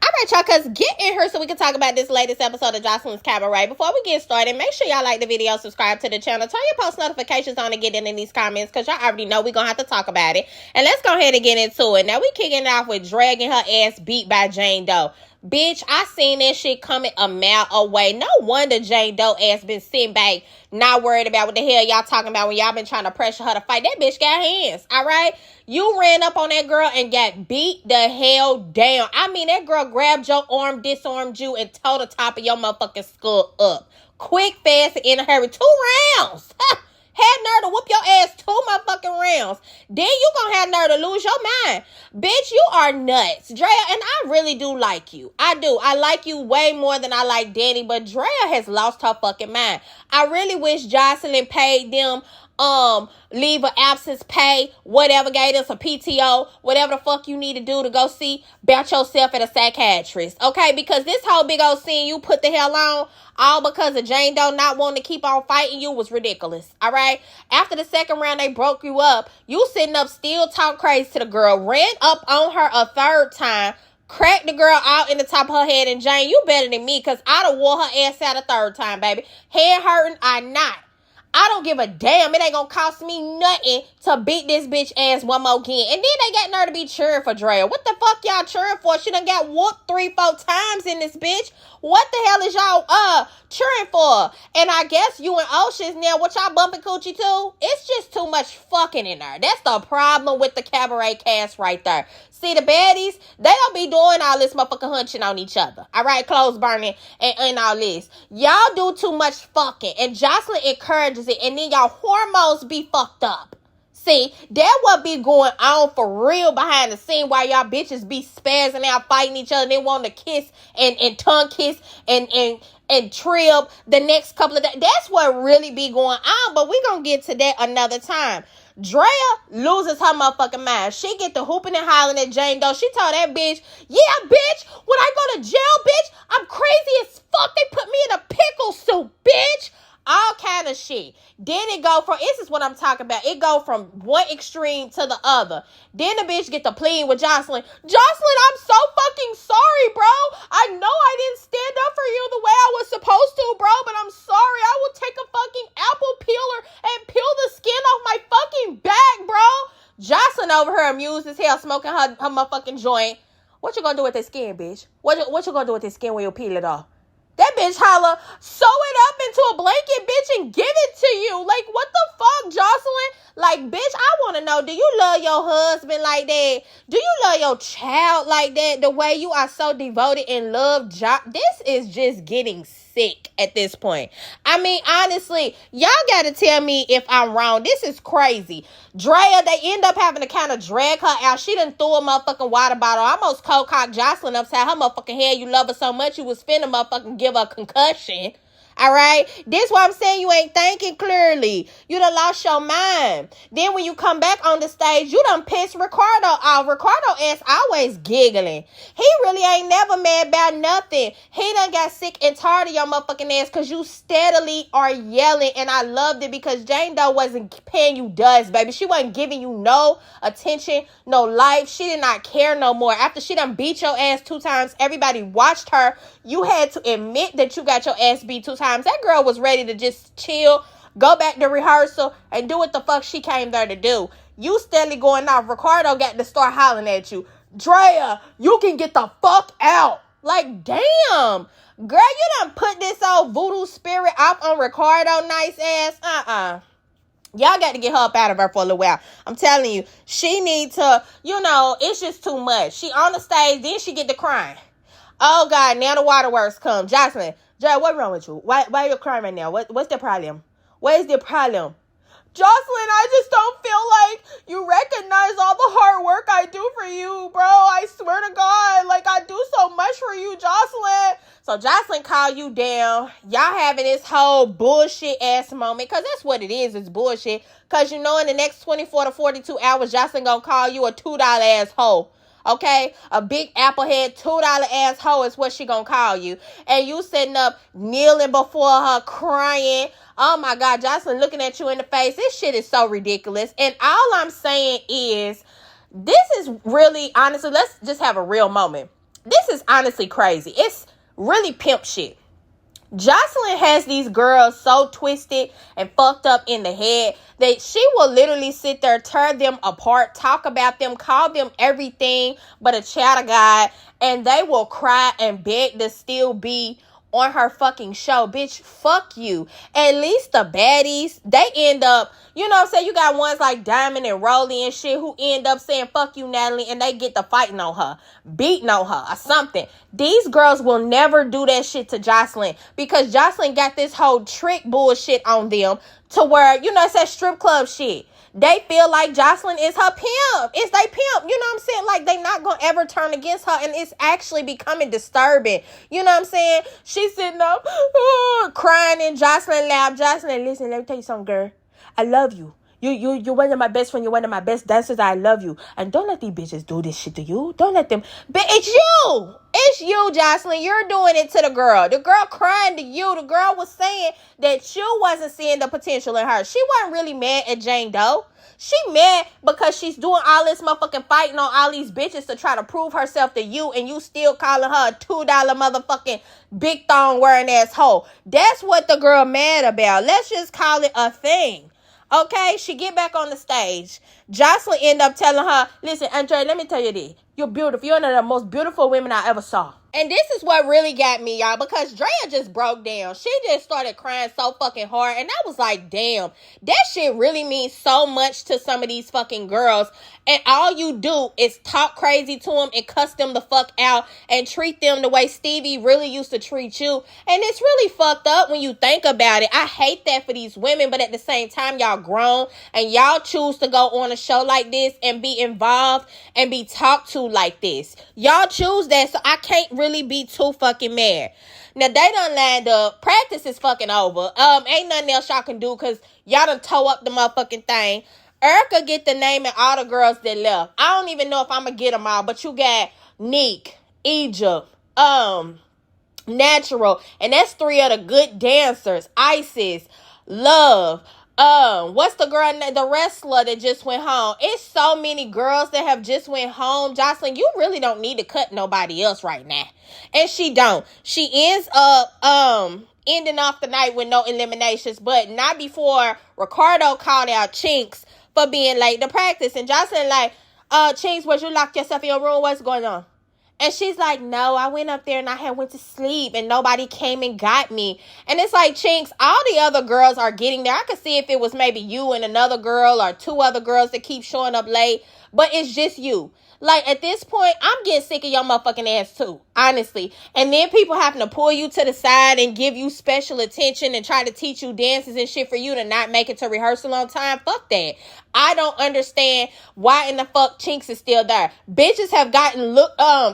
All right, y'all, cuz get in here so we can talk about this latest episode of Joseline'S Cabaret. Before we get started, make sure y'all like the video, subscribe to the channel, turn your post notifications on and get in these comments, because y'all already know we're going to have to talk about it. And let's go ahead and get into it. Now, we kicking it off with dragging her ass beat by Jane Doe. Bitch, I seen that shit coming a mile away. No wonder Jane Doe ass been sitting back, not worried about what the hell y'all talking about when y'all been trying to pressure her to fight. That bitch got hands, all right? You ran up on that girl and got beat the hell down. I mean, that girl grabbed your arm, disarmed you, and tore the top of your motherfucking skull up. Quick, fast, and in a hurry. 2 rounds. Had nerve to whoop your ass 2 motherfucking rounds. Then you gonna have nerve to lose your mind. Bitch, you are nuts. Draya, and I really do like you. I do. I like you way more than I like Danny, but Draya has lost her fucking mind. I really wish Joseline paid them leave of absence pay, whatever, gave us a PTO, whatever the fuck you need to do to go see about yourself at a psychiatrist, okay? Because this whole big old scene you put the hell on, all because of Jane Doe not wanting to keep on fighting you, was ridiculous, all right? After the second round, they broke you up. You sitting up still talk crazy to the girl, ran up on her a third time, cracked the girl out in the top of her head, and Jane, you better than me, because I'd have wore her ass out a third time, baby. Head hurting, I not. I don't give a damn. It ain't gonna cost me nothing to beat this bitch ass one more again. And then they got nerve to be cheering for Draya. What the fuck y'all cheering for? She done got whooped 3-4 times in this bitch. What the hell is y'all cheering for? And I guess you and Oceans now, what y'all bumping coochie to? It's just too much fucking in there. That's the problem with the Cabaret cast right there. See, the baddies, they don't be doing all this motherfucking hunching on each other. All right, clothes burning and all this. Y'all do too much fucking. And Joseline encourages it. And then y'all hormones be fucked up. See, that what be going on for real behind the scene while y'all bitches be spazzing out, fighting each other. They want to kiss and tongue kiss and trip the next couple of days. That's what really be going on. But we gonna get to that another time. Draya loses her motherfucking mind. She get to hooping and hollering at Jane Doe. She told that bitch, yeah, bitch, when I go to jail, bitch, I'm crazy as fuck. They put me in a pickle soup, bitch. All kind of shit. Then it go from, this is what I'm talking about. It go from one extreme to the other. Then the bitch get to pleading with Joseline. Joseline, I'm so fucking sorry, bro. I know I didn't stand up for you the way I was supposed to, bro, but I'm sorry. I will take a fucking apple peeler and peel the skin off my fucking back, bro. Joseline over here amused as hell, smoking her motherfucking joint. What you gonna do with that skin, bitch? What you gonna do with that skin when you peel it off? That bitch holla, sew it up into a blanket, bitch, and give it to you. Like, what the fuck, Joseline? Like, bitch, I want to know, do you love your husband like that? Do you love your child like that? The way you are so devoted and love this is just getting sick at this point. I mean, honestly, y'all got to tell me if I'm wrong. This is crazy. Draya, they end up having to kind of drag her out. She done threw a motherfucking water bottle. Almost cold cocked Joseline upside her motherfucking head. You love her so much, you was finna motherfucking give her a concussion. All right? This why I'm saying you ain't thinking clearly. You done lost your mind. Then when you come back on the stage, you done pissed Ricardo off. Ricardo ass always giggling. He really ain't never mad about nothing. He done got sick and tired of your motherfucking ass because you steadily are yelling. And I loved it because Jane Doe wasn't paying you dust, baby. She wasn't giving you no attention, no life. She did not care no more. After she done beat your ass 2 times, everybody watched her. You had to admit that you got your ass beat 2 times. That girl was ready to just chill, go back to rehearsal, and do what the fuck she came there to do. You steadily going off. Ricardo got to start hollering at you. Draya, you can get the fuck out. Like, damn. Girl, you done put this old voodoo spirit off on Ricardo nice ass. Y'all got to get her up out of her for a little while. I'm telling you, she need to, it's just too much. She on the stage, then she get to crying. Oh, God, now the waterworks come. Joseline, Jay, what's wrong with you? Why are you crying right now? What's the problem? What is the problem? Joseline, I just don't feel like you recognize all the hard work I do for you, bro. I swear to God, like, I do so much for you, Joseline. So Joseline called you down. Y'all having this whole bullshit-ass moment, because that's what it is. It's bullshit. Because, in the next 24 to 42 hours, Joseline gonna call you a $2 asshole. Okay, a big applehead $2 asshole is what she gonna call you. And you sitting up kneeling before her crying. Oh my God, Joseline looking at you in the face. This shit is so ridiculous. And all I'm saying is, this is really, honestly, let's just have a real moment. this is honestly crazy. It's really pimp shit. Joseline has these girls so twisted and fucked up in the head that she will literally sit there, tear them apart, talk about them, call them everything but a child of God, and they will cry and beg to still be on her fucking show. Bitch, fuck you. At least the baddies, they end up, you know what I'm saying? You got ones like Diamond and Rolly and shit who end up saying fuck you, Natalie, and they get to fighting on her, beating on her or something. These girls will never do that shit to Joseline because Joseline got this whole trick bullshit on them to where, you know, it's that strip club shit. They feel like Joseline is her pimp. It's they pimp. You know what I'm saying? Like, they not going to ever turn against her. And it's actually becoming disturbing. You know what I'm saying? She's sitting up crying in Joseline lap. Joseline, listen, let me tell you something, girl. I love you. You're one of my best friends. You're one of my best dancers. I love you. And don't let these bitches do this shit to you. Don't let them. But it's you. It's you, Joseline. You're doing it to the girl. The girl crying to you. The girl was saying that you wasn't seeing the potential in her. She wasn't really mad at Jane Doe. She mad because she's doing all this motherfucking fighting on all these bitches to try to prove herself to you, and you still calling her a $2 motherfucking big thong wearing ass hoe. That's what the girl mad about. Let's just call it a thing. Okay, she get back on the stage. Joseline end up telling her, listen, Andre, let me tell you this. You're beautiful. You're one of the most beautiful women I ever saw. And this is what really got me, y'all, because Draya just broke down. She just started crying so fucking hard. And I was like, damn, that shit really means so much to some of these fucking girls. And all you do is talk crazy to them and cuss them the fuck out and treat them the way Stevie really used to treat you. And it's really fucked up when you think about it. I hate that for these women, but at the same time, y'all grown and y'all choose to go on a show like this and be involved and be talked to like this. Y'all choose that, so I can't really be too fucking mad. Now, they done lined up. Practice is fucking over. Ain't nothing else y'all can do because y'all done toe up the motherfucking thing. Erica get the name of all the girls that left. I don't even know if I'm gonna get them all, but you got Neek, Egypt, Natural, and that's 3 of the good dancers. Isis, Love, what's the girl, the wrestler that just went home? It's so many girls that have just went home. Joseline, you really don't need to cut nobody else right now. And she don't. She ends up, ending off the night with no eliminations, but not before Ricardo called out Chinks for being late to practice. And Joseline like, Chinks, was you locked yourself in your room? What's going on? And she's like, no, I went up there and I had went to sleep and nobody came and got me. And it's like, Chinks, all the other girls are getting there. I could see if it was maybe you and another girl or 2 other girls that keep showing up late, but it's just you. Like, at this point, I'm getting sick of your motherfucking ass too, honestly. And then people having to pull you to the side and give you special attention and try to teach you dances and shit for you to not make it to rehearsal on time. Fuck that. I don't understand why in the fuck Chinks is still there. Bitches have gotten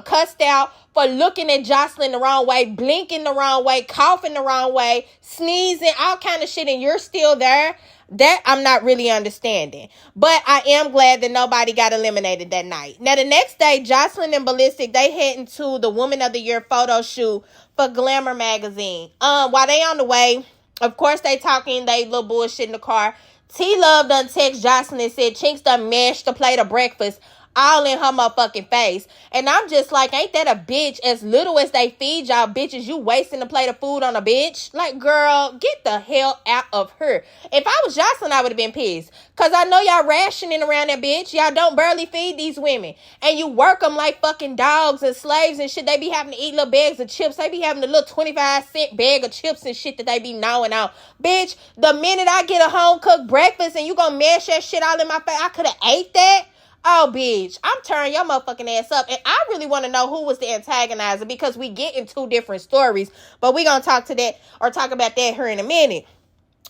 cussed out for looking at Joseline the wrong way, blinking the wrong way, coughing the wrong way, sneezing, all kind of shit, and you're still there. That I'm not really understanding. But I am glad that nobody got eliminated that night. Now, the next day, Joseline and Ballistic, they head into the Woman of the Year photo shoot for Glamour magazine. While they on the way, of course, they talking, they little bullshit in the car. T-Love done text Joseline and said Chinks done mashed the plate of breakfast all in her motherfucking face. And I'm just like, ain't that a bitch? As little as they feed y'all bitches, you wasting a plate of food on a bitch? Like, girl, get the hell out of her. If I was Joseline, I would have been pissed. Because I know y'all rationing around that bitch. Y'all don't barely feed these women. And you work them like fucking dogs and slaves and shit. They be having to eat little bags of chips. They be having a little 25-cent bag of chips and shit that they be gnawing out. Bitch, the minute I get a home-cooked breakfast and you gonna mash that shit all in my face, I could have ate that. Oh, bitch, I'm turning your motherfucking ass up. And I really want to know who was the antagonizer because we get in 2 different stories. But we're going to talk about that here in a minute.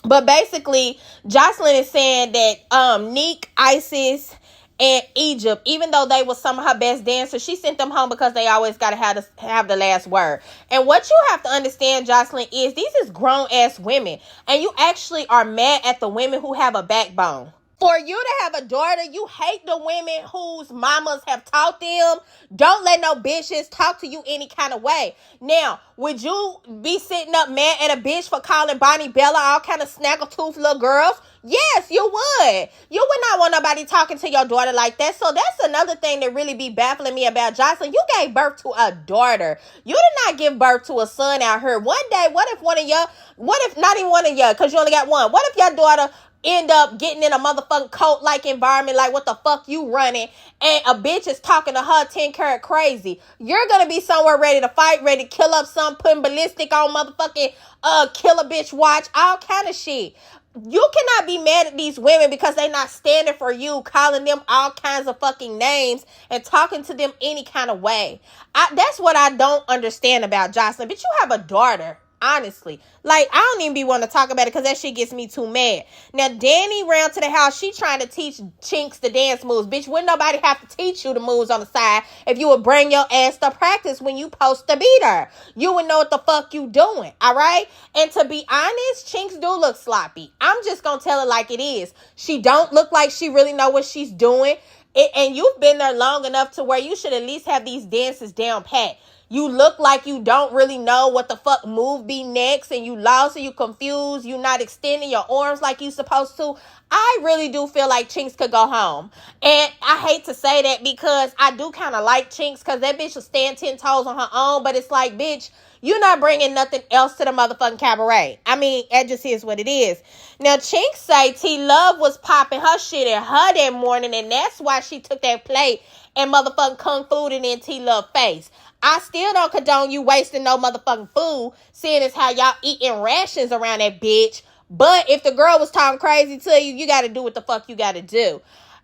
But basically, Joseline is saying that Neek, Isis, and Egypt, even though they were some of her best dancers, she sent them home because they always got to have the last word. And what you have to understand, Joseline, is these is grown-ass women. And you actually are mad at the women who have a backbone. For you to have a daughter, you hate the women whose mamas have taught them. Don't let no bitches talk to you any kind of way. Now, would you be sitting up mad at a bitch for calling Bonnie Bella all kind of snaggletooth little girls? Yes, you would. You would not want nobody talking to your daughter like that. So that's another thing that really be baffling me about Jocelyn. You gave birth to a daughter. You did not give birth to a son out here. One day, what if not even one of you, because you only got one. What if your daughter end up getting in a motherfucking cult-like environment, like what the fuck you running, and a bitch is talking to her 10 karat crazy? You're gonna be somewhere ready to fight, ready to kill up some, putting ballistic on motherfucking kill a bitch watch, all kind of shit. You cannot be mad at these women because they not standing for you, calling them all kinds of fucking names and talking to them any kind of way. That's what I don't understand about Jocelyn. Bitch, you have a daughter. Honestly, like, I don't even be wanting to talk about it because that shit gets me too mad. Now, Danny ran to the house. She trying to teach Chinks the dance moves. Bitch, wouldn't nobody have to teach you the moves on the side if you would bring your ass to practice when you supposed to be there? You would know what the fuck you doing, all right? And to be honest, Chinks do look sloppy. I'm just gonna tell it like it is. She don't look like she really know what she's doing. And you've been there long enough to where you should at least have these dances down pat. You look like you don't really know what the fuck move be next, and you lost and you confused. You not extending your arms like you supposed to. I really do feel like Chinks could go home. And I hate to say that because I do kind of like Chinks because that bitch will stand 10 toes on her own. But it's like, bitch, you're not bringing nothing else to the motherfucking cabaret. I mean, it just is what it is. Now, Chinks say T-Love was popping her shit at her that morning, and that's why she took that plate and motherfucking kung fu it in T-Love face. I still don't condone you wasting no motherfucking food, seeing as how y'all eating rations around that bitch. But if the girl was talking crazy to you, you got to do what the fuck you got to do.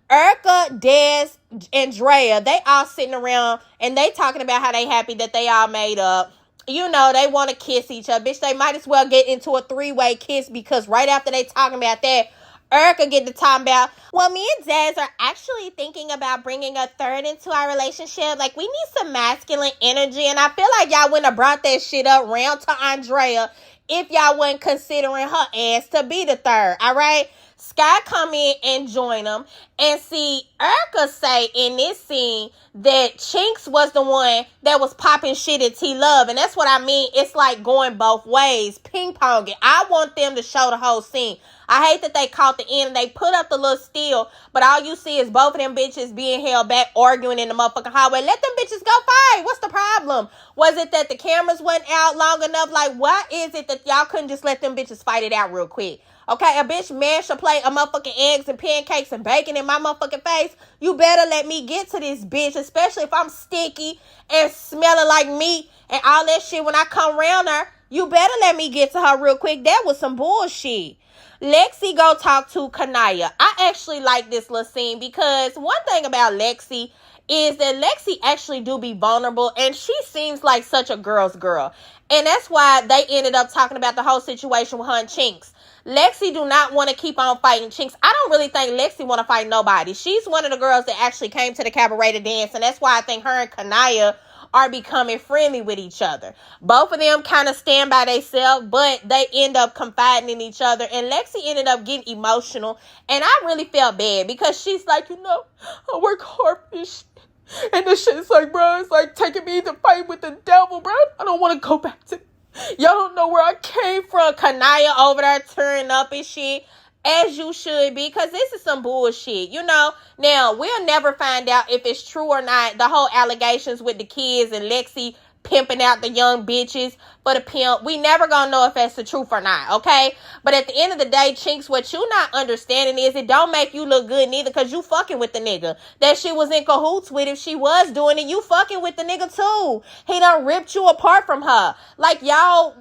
Erica, Des, and Draya, they all sitting around and they talking about how they happy that they all made up. You know, they want to kiss each other. Bitch, they might as well get into a 3-way kiss because right after they talking about that, Erica get to talking about, well, me and Des are actually thinking about bringing a third into our relationship. Like, we need some masculine energy. And I feel like y'all wouldn't have brought that shit up round to Andrea if y'all wasn't considering her ass to be the third. All right? Sky come in and join them. And see, Erica say in this scene that Chinks was the one that was popping shit at T-Love. And that's what I mean. It's like going both ways. Ping-ponging. I want them to show the whole scene. I hate that they caught the end and they put up the little still, but all you see is both of them bitches being held back, arguing in the motherfucking hallway. Let them bitches go fight. What's the problem? Was it that the cameras went out long enough? Like, what is it that y'all couldn't just let them bitches fight it out real quick? Okay, a bitch mash a plate of motherfucking eggs and pancakes and bacon in my motherfucking face. You better let me get to this bitch, especially if I'm sticky and smelling like meat and all that shit when I come around her. You better let me get to her real quick. That was some bullshit. Lexi go talk to Kanaya. I actually like this little scene because one thing about Lexi is that Lexi actually do be vulnerable and she seems like such a girl's girl. And that's why they ended up talking about the whole situation with her and Chinks. Lexi do not want to keep on fighting Chinks. I don't really think Lexi want to fight nobody. She's one of the girls that actually came to the cabaret to dance, and that's why I think her and Kanaya are becoming friendly with each other. Both of them kind of stand by themselves, but they end up confiding in each other. And Lexi ended up getting emotional. And I really felt bad because she's like, you know, I work hard for this shit. And this shit is like, bro, it's like taking me to fight with the devil, bro. I don't want to go back to... Y'all don't know where I came from. Kanaya over there tearing up and shit. As you should be, because this is some bullshit, you know. Now, we'll never find out if it's true or not, the whole allegations with the kids and Lexi pimping out the young bitches for the pimp. We never gonna know if that's the truth or not, okay? But at the end of the day, Chinks, what you not understanding is it don't make you look good neither because you fucking with the nigga. That shit was in cahoots with. If she was doing it, you fucking with the nigga too. He done ripped you apart from her. Like y'all,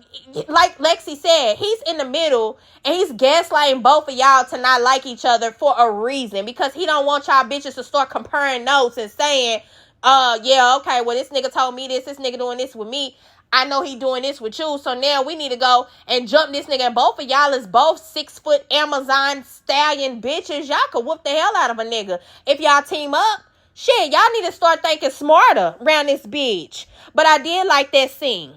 like Lexi said, he's in the middle and he's gaslighting both of y'all to not like each other for a reason because he don't want y'all bitches to start comparing notes and saying, yeah, okay, well, this nigga told me this nigga doing this with me. I know he doing this with you, so now we need to go and jump this nigga. And both of y'all is both 6-foot Amazon stallion bitches. Y'all could whoop the hell out of a nigga. If y'all team up, shit, y'all need to start thinking smarter around this bitch. But I did like that scene.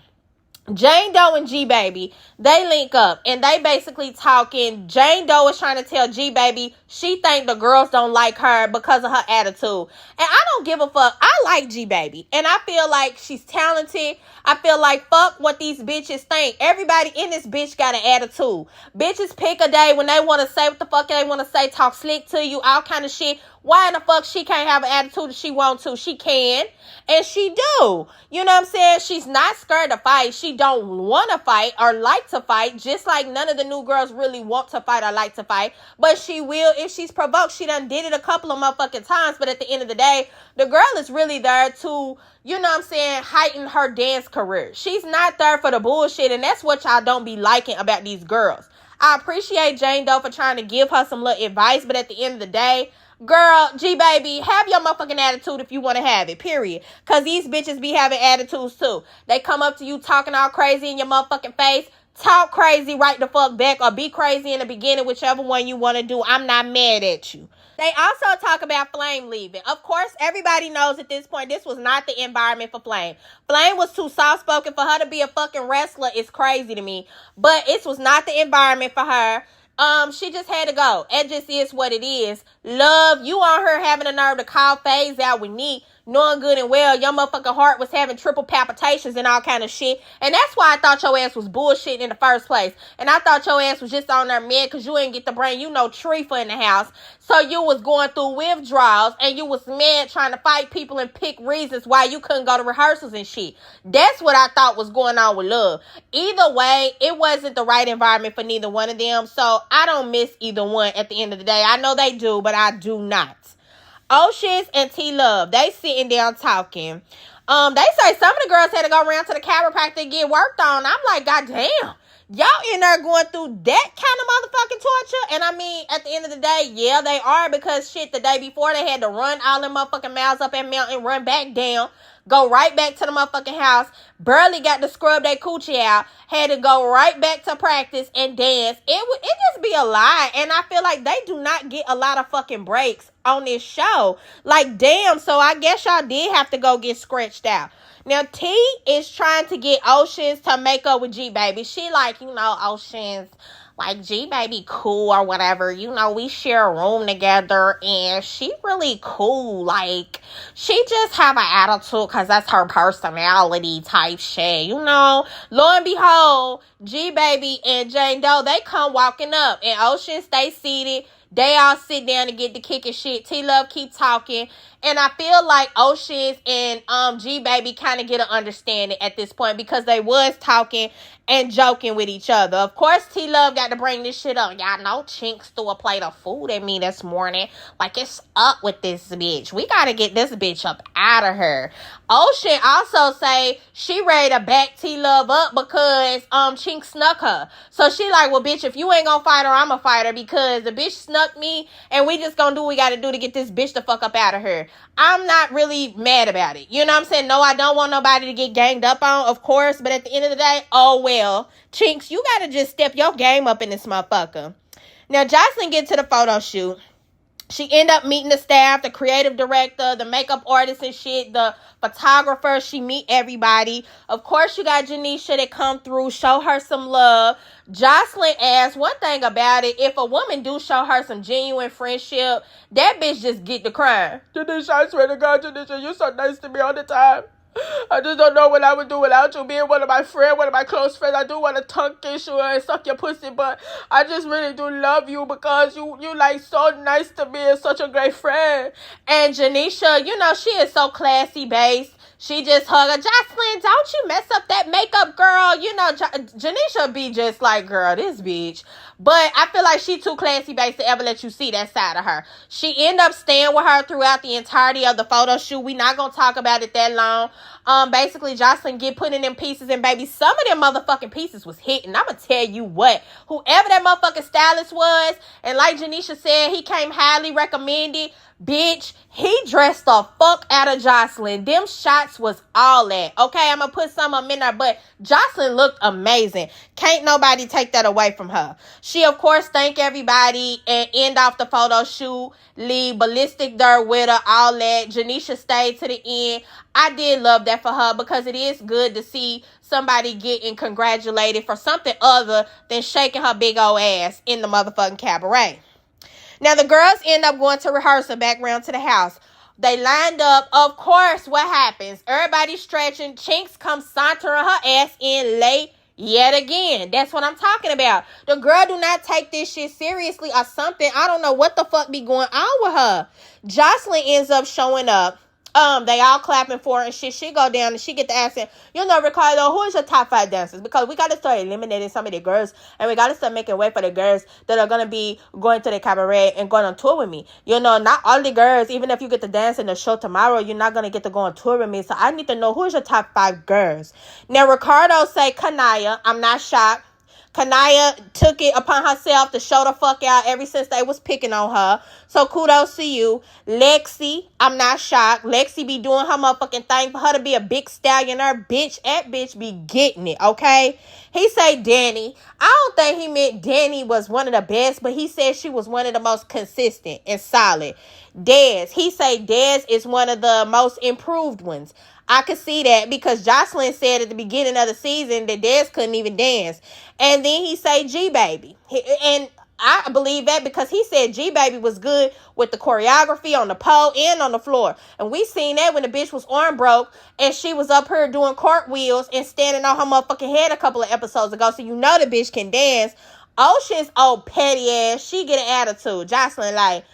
Jane Doe and G Baby, they link up and they basically talking. Jane Doe is trying to tell G Baby she think the girls don't like her because of her attitude. And I don't give a fuck. I like G Baby and I feel like she's talented. I feel like fuck what these bitches think. Everybody in this bitch got an attitude. Bitches pick a day when they want to say what the fuck they want to say, talk slick to you, all kind of shit. Why in the fuck she can't have an attitude if she want to? She can. And she do. You know what I'm saying? She's not scared to fight. She don't want to fight or like to fight. Just like none of the new girls really want to fight or like to fight. But she will if she's provoked. She done did it a couple of motherfucking times. But at the end of the day, the girl is really there to, you know what I'm saying, heighten her dance career. She's not there for the bullshit. And that's what y'all don't be liking about these girls. I appreciate Jane Doe for trying to give her some little advice. But at the end of the day, girl, G Baby, have your motherfucking attitude if you want to have it, period. Because these bitches be having attitudes too. They come up to you talking all crazy in your motherfucking face. Talk crazy right the fuck back or be crazy in the beginning, whichever one you want to do. I'm not mad at you. They also talk about Flame leaving. Of course, everybody knows at this point this was not the environment for Flame. Flame was too soft-spoken for her to be a fucking wrestler. It's crazy to me. But it was not the environment for her. She just had to go. It just is what it is. Love, you on her having a nerve to call phase out with Neat, knowing good and well your motherfucking heart was having triple palpitations and all kind of shit. And that's why I thought your ass was bullshitting in the first place. And I thought your ass was just on there mad because you didn't get to bring Treefa in the house. So you was going through withdrawals and you was mad trying to fight people and pick reasons why you couldn't go to rehearsals and shit. That's what I thought was going on with Love. Either way, it wasn't the right environment for neither one of them. So I don't miss either one at the end of the day. I know they do, but I do not. Oceans and T-Love, they sitting down talking. They say some of the girls had to go around to the chiropractor and get worked on. I'm like, goddamn. Y'all in there going through that kind of motherfucking torture? And I mean, at the end of the day, yeah, they are, because shit, the day before they had to run all them motherfucking miles up that mountain, run back down, go right back to the motherfucking house, barely got to scrub their coochie out, had to go right back to practice and dance. It just be a lie. And I feel like they do not get a lot of fucking breaks on this show. Like, damn, so I guess y'all did have to go get scratched out. Now, T is trying to get Oceans to make up with G Baby. She like, Oceans, like, G Baby cool or whatever. We share a room together and she really cool. Like, she just have an attitude because that's her personality type shit. Lo and behold, G Baby and Jane Doe, they come walking up and Oceans stay seated. They all sit down and get the kicking shit. T-Love keep talking. And I feel like Oceans and G Baby kind of get an understanding at this point because they was talking and joking with each other. Of course, T-Love got to bring this shit up. Y'all know Chinks threw a plate of food at me this morning. Like, it's up with this bitch. We got to get this bitch up out of her. Ocean also say she ready to back T-Love up because Chinks snuck her. So she like, well, bitch, if you ain't gonna fight her, I'm a fighter because the bitch snuck me and we just gonna do what we gotta do to get this bitch the fuck up out of her. I'm not really mad about it. You know what I'm saying? No, I don't want nobody to get ganged up on, of course. But at the end of the day, oh well. Chinks, you gotta just step your game up in this motherfucker. Now, Jocelyn get to the photo shoot. She end up meeting the staff, the creative director, the makeup artist and shit, the photographer. She meet everybody. Of course, you got Janisha that come through, show her some love. Jocelyn asks, one thing about it, if a woman do show her some genuine friendship, that bitch just get the crying. Janisha, I swear to God, Janisha, you're so nice to me all the time. I just don't know what I would do without you being one of my friends, one of my close friends. I do want to tongue kiss you and suck your pussy, but I just really do love you because you like so nice to me and such a great friend. And Janisha, she is so classy based. She just hug her. Jocelyn, don't you mess up that makeup, girl. Janisha be just like, girl, this bitch. But I feel like she too classy based to ever let you see that side of her. She end up staying with her throughout the entirety of the photo shoot. We not going to talk about it that long. Basically, Jocelyn get put in them pieces, and baby, some of them motherfucking pieces was hitting. I'm going to tell you what. Whoever that motherfucking stylist was, and like Janisha said, he came highly recommended. Bitch, he dressed the fuck out of Jocelyn. Them shots was all that. Okay, I'm gonna put some of them in there, but Jocelyn looked amazing. Can't nobody take that away from her. She, of course, thank everybody and end off the photo shoot. Leave Ballistic there with her, all that. Janisha stayed to the end. I did love that for her because it is good to see somebody getting congratulated for something other than shaking her big old ass in the motherfucking cabaret. Now, the girls end up going to rehearsal back round to the house. They lined up. Of course, what happens? Everybody's stretching. Chinks comes sauntering her ass in late yet again. That's what I'm talking about. The girl do not take this shit seriously or something. I don't know what the fuck be going on with her. Joseline ends up showing up. They all clapping for her and shit. She go down and she get the asking, Ricardo, who is your top 5 dancers? Because we got to start eliminating some of the girls, and we got to start making way for the girls that are going to be going to the cabaret and going on tour with me. Not all the girls, even if you get to dance in the show tomorrow, you're not going to get to go on tour with me. So I need to know, who is your top 5 girls? Now, Ricardo say Kanaya. I'm not shocked. Kanaya took it upon herself to show the fuck out ever since they was picking on her. So kudos to you. Lexi, I'm not shocked. Lexi be doing her motherfucking thing. For her to be a big stallion, her bitch be getting it, okay? He say Danny. I don't think he meant Danny was one of the best, but he said she was one of the most consistent and solid. Dez, he say Dez is one of the most improved ones. I could see that because Joseline said at the beginning of the season that Dez couldn't even dance. And then he say G-Baby. And I believe that because he said G-Baby was good with the choreography on the pole and on the floor. And we seen that when the bitch was arm broke and she was up here doing cartwheels and standing on her motherfucking head a couple of episodes ago. So you know the bitch can dance. Ocean's old petty ass, she get an attitude. Joseline like,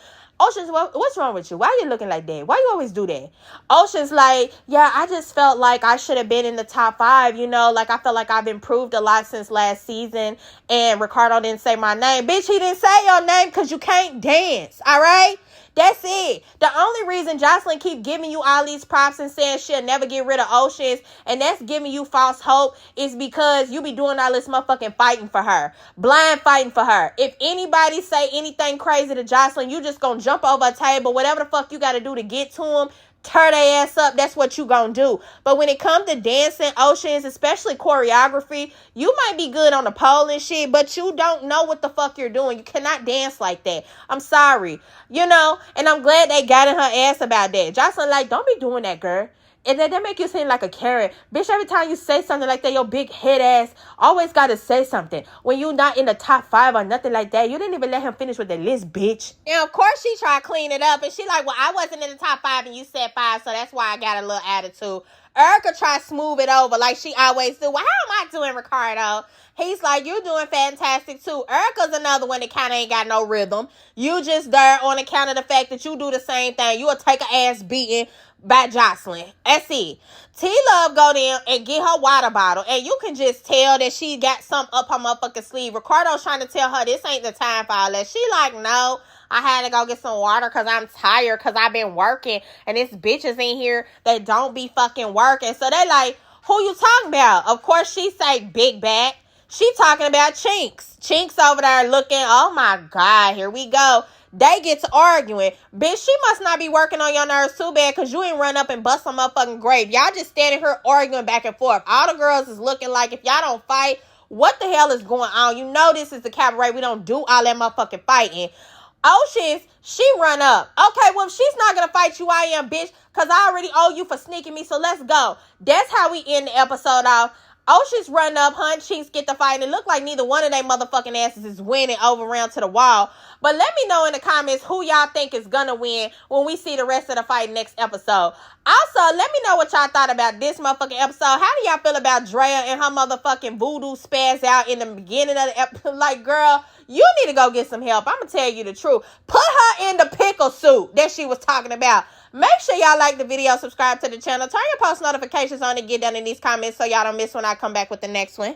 Ocean's, what's wrong with you? Why are you looking like that? Why you always do that? Ocean's like, yeah, I just felt like I should have been in the top 5, like I felt like I've improved a lot since last season, and Ricardo didn't say my name. Bitch, he didn't say your name because you can't dance, all right? That's it. The only reason Joseline keep giving you all these props and saying she'll never get rid of Oceans, and that's giving you false hope, is because you be doing all this motherfucking fighting for her. Blind fighting for her. If anybody say anything crazy to Joseline, you just gonna jump over a table, whatever the fuck you gotta do to get to him, tear their ass up, that's what you gonna do. But when it comes to dancing, Oceans, especially choreography, you might be good on the pole and shit, but you don't know what the fuck you're doing. You cannot dance like that. I'm sorry. And I'm glad they got in her ass about that. Joseline like, don't be doing that, girl. And then that make you seem like a carrot. Bitch, every time you say something like that, your big head ass always got to say something. When you not in the top 5 or nothing like that, you didn't even let him finish with the list, bitch. And of course she tried to clean it up. And she like, well, I wasn't in the top 5 and you said 5, so that's why I got a little attitude. Erica tried to smooth it over like she always do. Well, how am I doing, Ricardo? He's like, you're doing fantastic too. Erica's another one that kind of ain't got no rhythm. You just there on account of the fact that you do the same thing. You will take a ass beating by Joseline. That's it. T-Love go down and get her water bottle, and you can just tell that she got something up her motherfucking sleeve. Ricardo's trying to tell her this ain't the time for all that. She like, no, I had to go get some water because I'm tired because I've been working, and this bitches in here that don't be fucking working. So they like, who you talking about? Of course she say big back. She talking about Chinks. Chinks over there looking, oh my God, here we go. They get to arguing. Bitch, she must not be working on your nerves too bad because you ain't run up and bust some motherfucking grave. Y'all just standing here arguing back and forth. All the girls is looking like, if y'all don't fight, what the hell is going on? You know this is the cabaret. We don't do all that motherfucking fighting. Oceans, she run up. Okay, well, if she's not going to fight you, I am, bitch, because I already owe you for sneaking me, so let's go. That's how we end the episode off. Oceans run up, Chinks get the fight, and it look like neither one of they motherfucking asses is winning over around to the wall. But let me know in the comments who y'all think is gonna win when we see the rest of the fight next episode. Also, let me know what y'all thought about this motherfucking episode. How do y'all feel about Draya and her motherfucking voodoo spaz out in the beginning of the episode? Like, girl, you need to go get some help. I'm gonna tell you the truth. Put her in the pickle suit that she was talking about. Make sure y'all like the video, subscribe to the channel, turn your post notifications on, and get down in these comments so y'all don't miss when I come back with the next one.